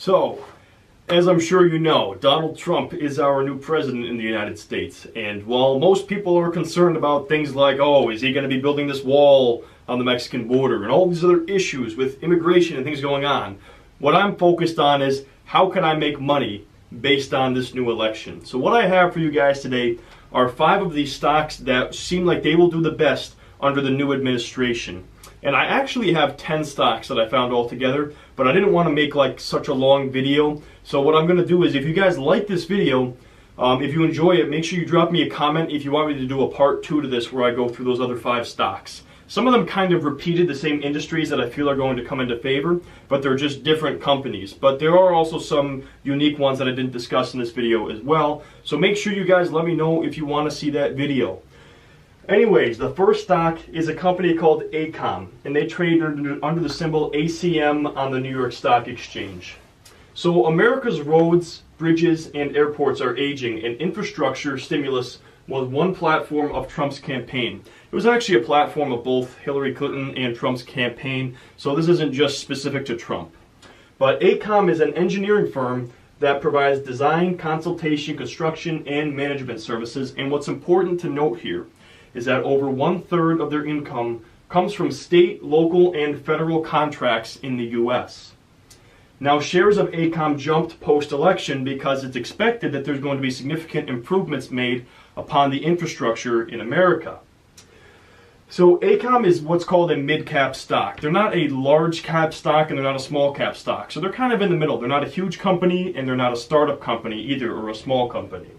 So, as I'm sure you know, Donald Trump is our new president in the United States. And while most people are concerned about things like, oh, is he going to be building this wall on the Mexican border and all these other issues with immigration and things going on, what I'm focused on is how can I make money based on this new election. So what I have for you guys today are 5 of these stocks that seem like they will do the best under the new administration. And I actually have 10 stocks that I found all together, but I didn't want to make like such a long video. So what I'm going to do is, if you guys like this video, if you enjoy it, make sure you drop me a comment if you want me to do a part 2 to this where I go through those other 5 stocks. Some of them kind of repeated the same industries that I feel are going to come into favor, but they're just different companies. But there are also some unique ones that I didn't discuss in this video as well. So make sure you guys let me know if you want to see that video. Anyways, the first stock is a company called AECOM, and they trade under the symbol ACM on the New York Stock Exchange. So America's roads, bridges, and airports are aging, and infrastructure stimulus was one platform of Trump's campaign. It was actually a platform of both Hillary Clinton and Trump's campaign, so this isn't just specific to Trump. But AECOM is an engineering firm that provides design, consultation, construction, and management services, and what's important to note here is that over 1/3 of their income comes from state, local, and federal contracts in the U.S. Now, shares of AECOM jumped post-election because it's expected that there's going to be significant improvements made upon the infrastructure in America. So AECOM is what's called a mid-cap stock. They're not a large cap stock and they're not a small cap stock. So they're kind of in the middle. They're not a huge company and they're not a startup company either, or a small company.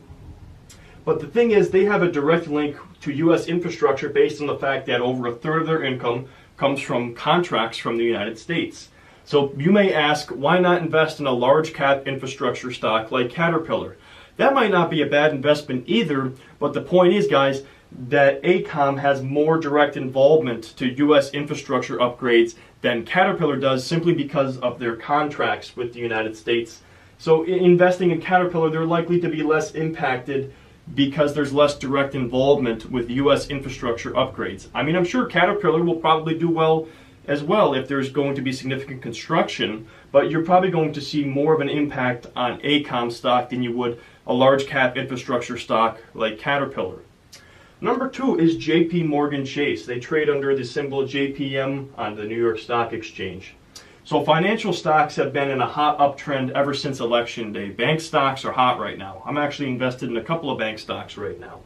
But the thing is, they have a direct link to U.S. infrastructure based on the fact that over 1/3 of their income comes from contracts from the United States. So you may ask, why not invest in a large cap infrastructure stock like Caterpillar? That might not be a bad investment either, but the point is, guys, that AECOM has more direct involvement to U.S. infrastructure upgrades than Caterpillar does, simply because of their contracts with the United States. So investing in Caterpillar, they're likely to be less impacted because there's less direct involvement with U.S. infrastructure upgrades. I mean, I'm sure Caterpillar will probably do well as well if there's going to be significant construction, but you're probably going to see more of an impact on AECOM stock than you would a large cap infrastructure stock like Caterpillar. Number 2 is JP Morgan Chase. They trade under the symbol JPM on the New York Stock Exchange. So financial stocks have been in a hot uptrend ever since election day. Bank stocks are hot right now. I'm actually invested in a couple of bank stocks right now.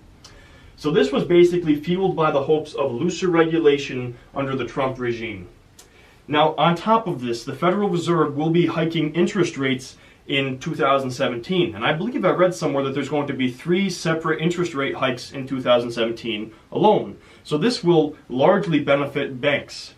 So this was basically fueled by the hopes of looser regulation under the Trump regime. Now, on top of this, the Federal Reserve will be hiking interest rates in 2017. And I believe I read somewhere that there's going to be 3 separate interest rate hikes in 2017 alone. So this will largely benefit banks.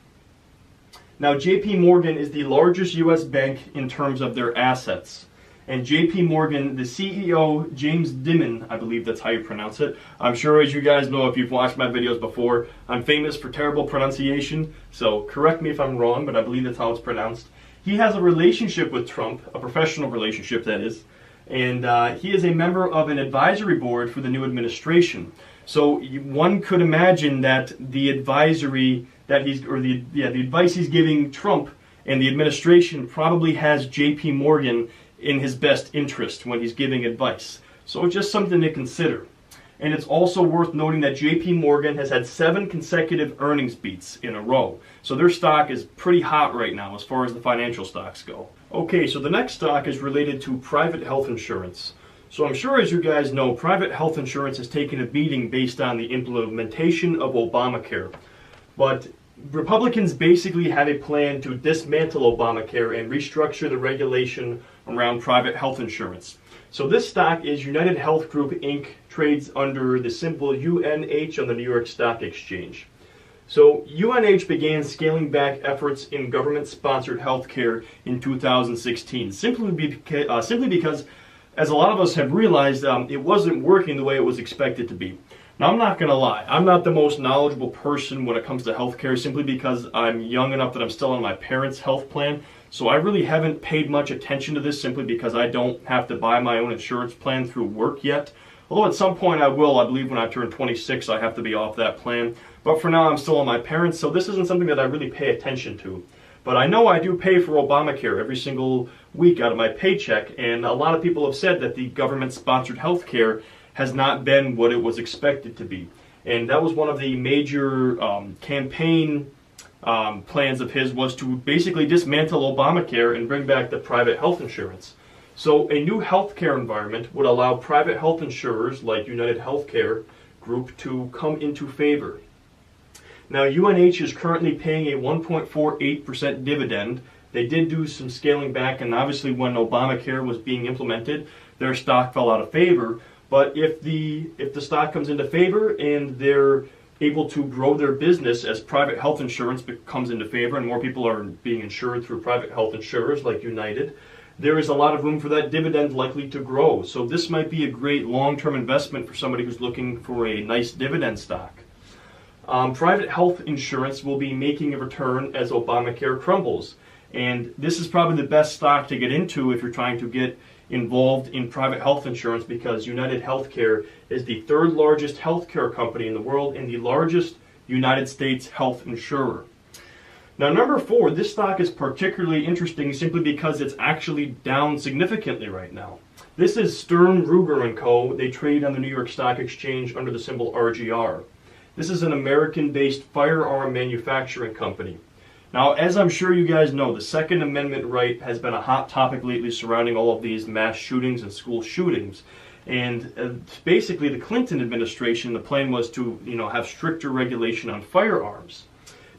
Now, JP Morgan is the largest U.S. bank in terms of their assets. And JP Morgan, the CEO, James Dimon, I believe that's how you pronounce it. I'm sure, as you guys know, if you've watched my videos before, I'm famous for terrible pronunciation. So correct me if I'm wrong, but I believe that's how it's pronounced. He has a relationship with Trump, a professional relationship that is. And he is a member of an advisory board for the new administration. So one could imagine that the advisory that the advice he's giving Trump and the administration probably has JP Morgan in his best interest when he's giving advice. So it's just something to consider. And it's also worth noting that JP Morgan has had 7 consecutive earnings beats in a row. So their stock is pretty hot right now as far as the financial stocks go. Okay, so the next stock is related to private health insurance. So I'm sure, as you guys know, private health insurance has taken a beating based on the implementation of Obamacare. But Republicans basically have a plan to dismantle Obamacare and restructure the regulation around private health insurance. So this stock is United Health Group, Inc., trades under the symbol UNH on the New York Stock Exchange. So UNH began scaling back efforts in government-sponsored healthcare in 2016, simply because, as a lot of us have realized, it wasn't working the way it was expected to be. Now, I'm not going to lie, I'm not the most knowledgeable person when it comes to healthcare, simply because I'm young enough that I'm still on my parents' health plan. So I really haven't paid much attention to this, simply because I don't have to buy my own insurance plan through work yet. Although at some point I will. I believe when I turn 26 I have to be off that plan. But for now I'm still on my parents, so this isn't something that I really pay attention to. But I know I do pay for Obamacare every single week out of my paycheck, and a lot of people have said that the government-sponsored health care has not been what it was expected to be. And that was one of the major campaign plans of his, was to basically dismantle Obamacare and bring back the private health insurance. So a new healthcare environment would allow private health insurers like United Healthcare Group to come into favor. Now, UNH is currently paying a 1.48% dividend. They did do some scaling back, and obviously when Obamacare was being implemented, their stock fell out of favor. But if the stock comes into favor and they're able to grow their business as private health insurance comes into favor and more people are being insured through private health insurers like United, there is a lot of room for that dividend likely to grow. So this might be a great long-term investment for somebody who's looking for a nice dividend stock. Private health insurance will be making a return as Obamacare crumbles. And this is probably the best stock to get into if you're trying to get involved in private health insurance, because United Healthcare is the third largest healthcare company in the world and the largest United States health insurer. Now, number 4, this stock is particularly interesting simply because it's actually down significantly right now. This is Sturm, Ruger & Co. They trade on the New York Stock Exchange under the symbol RGR. This is an American-based firearm manufacturing company. Now, as I'm sure you guys know, the Second Amendment right has been a hot topic lately surrounding all of these mass shootings and school shootings. And basically, the Clinton administration, the plan was to, have stricter regulation on firearms.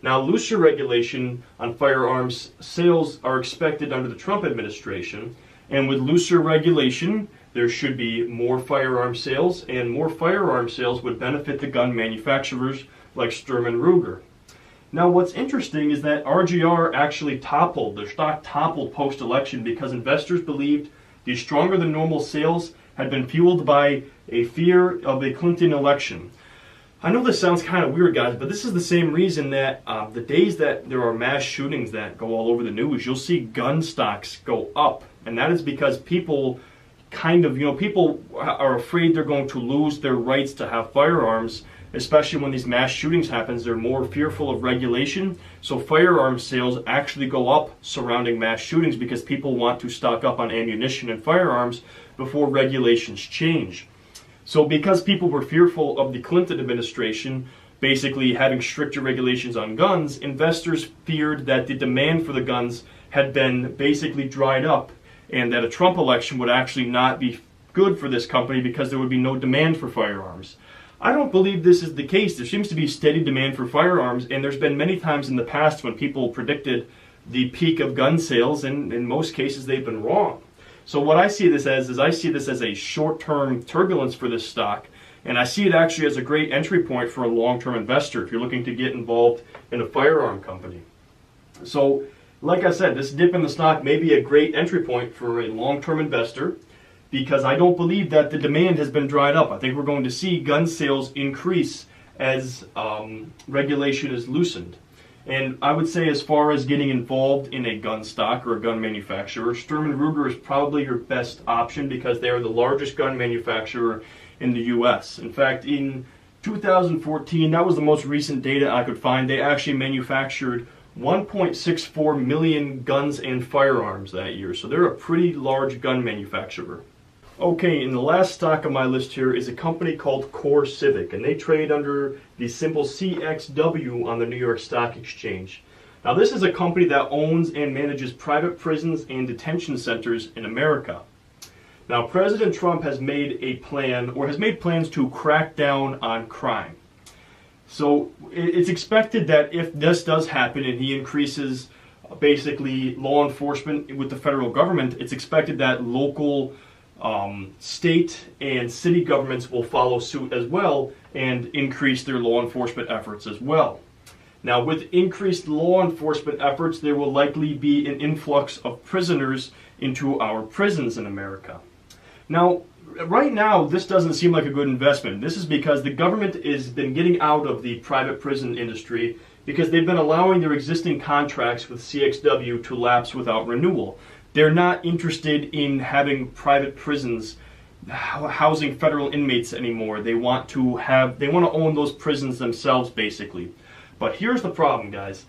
Now, looser regulation on firearms sales are expected under the Trump administration. And with looser regulation, there should be more firearm sales, and more firearm sales would benefit the gun manufacturers like Sturm and Ruger. Now, what's interesting is that RGR actually toppled, their stock toppled post-election because investors believed the stronger than normal sales had been fueled by a fear of a Clinton election. I know this sounds kind of weird, guys, but this is the same reason that the days that there are mass shootings that go all over the news, you'll see gun stocks go up. And that is because people people are afraid they're going to lose their rights to have firearms, especially when these mass shootings happen. They're more fearful of regulation. So firearm sales actually go up surrounding mass shootings because people want to stock up on ammunition and firearms before regulations change. So because people were fearful of the Clinton administration basically having stricter regulations on guns, investors feared that the demand for the guns had been basically dried up, and that a Trump election would actually not be good for this company because there would be no demand for firearms. I don't believe this is the case. There seems to be steady demand for firearms, and there's been many times in the past when people predicted the peak of gun sales, and in most cases they've been wrong. So what I see this as is I see this as a short-term turbulence for this stock, and I see it actually as a great entry point for a long-term investor if you're looking to get involved in a firearm company. So, like I said, this dip in the stock may be a great entry point for a long-term investor because I don't believe that the demand has been dried up. I think we're going to see gun sales increase as regulation is loosened. And I would say, as far as getting involved in a gun stock or a gun manufacturer, Sturm & Ruger is probably your best option because they are the largest gun manufacturer in the U.S. In fact, in 2014, that was the most recent data I could find, they actually manufactured 1.64 million guns and firearms that year. So they're a pretty large gun manufacturer. Okay, and the last stock on my list here is a company called CoreCivic, and they trade under the symbol CXW on the New York Stock Exchange. Now, this is a company that owns and manages private prisons and detention centers in America. Now, President Trump has made a plan, or has made plans to crack down on crime. So it's expected that if this does happen and he increases basically law enforcement with the federal government, it's expected that local state and city governments will follow suit as well and increase their law enforcement efforts as well. Now, with increased law enforcement efforts, there will likely be an influx of prisoners into our prisons in America. Now, right now, this doesn't seem like a good investment. This is because the government has been getting out of the private prison industry because they've been allowing their existing contracts with CXW to lapse without renewal. They're not interested in having private prisons housing federal inmates anymore. They want to own those prisons themselves, basically. But here's the problem, guys.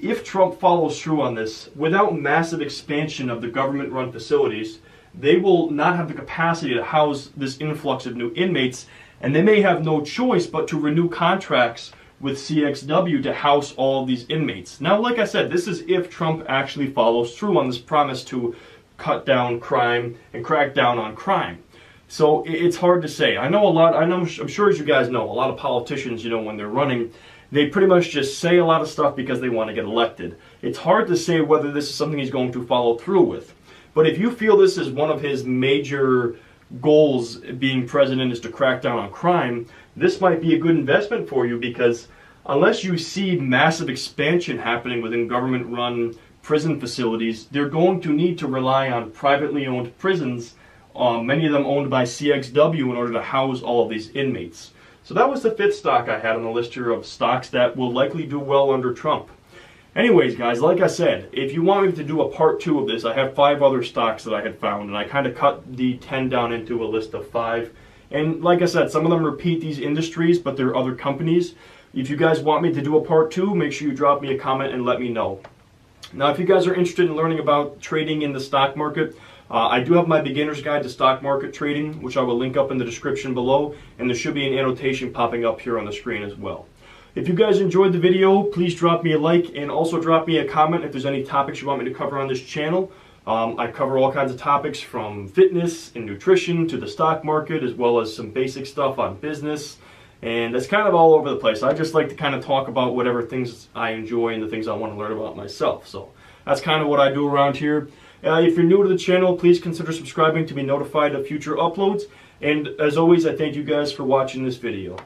if Trump follows through on this, without massive expansion of the government-run facilities, they will not have the capacity to house this influx of new inmates, and they may have no choice but to renew contracts with CXW to house all of these inmates. Now, like I said, this is if Trump actually follows through on this promise to cut down crime and crack down on crime. So it's hard to say. I'm sure, as you guys know, a lot of politicians, when they're running, they pretty much just say a lot of stuff because they want to get elected. It's hard to say whether this is something he's going to follow through with. But if you feel this is one of his major goals being president is to crack down on crime, this might be a good investment for you, because unless you see massive expansion happening within government-run prison facilities, they're going to need to rely on privately owned prisons, many of them owned by CXW, in order to house all of these inmates. So that was the 5th stock I had on the list here of stocks that will likely do well under Trump. Anyways, guys, like I said, if you want me to do a part 2 of this, I have 5 other stocks that I had found, and I kind of cut the 10 down into a list of 5. And like I said, some of them repeat these industries, but they're other companies. If you guys want me to do a part 2, make sure you drop me a comment and let me know. Now, if you guys are interested in learning about trading in the stock market, I do have my beginner's guide to stock market trading, which I will link up in the description below, and there should be an annotation popping up here on the screen as well. If you guys enjoyed the video, please drop me a like, and also drop me a comment if there's any topics you want me to cover on this channel. I cover all kinds of topics from fitness and nutrition to the stock market, as well as some basic stuff on business. And it's kind of all over the place. I just like to kind of talk about whatever things I enjoy and the things I want to learn about myself. So that's kind of what I do around here. If you're new to the channel, please consider subscribing to be notified of future uploads. And as always, I thank you guys for watching this video.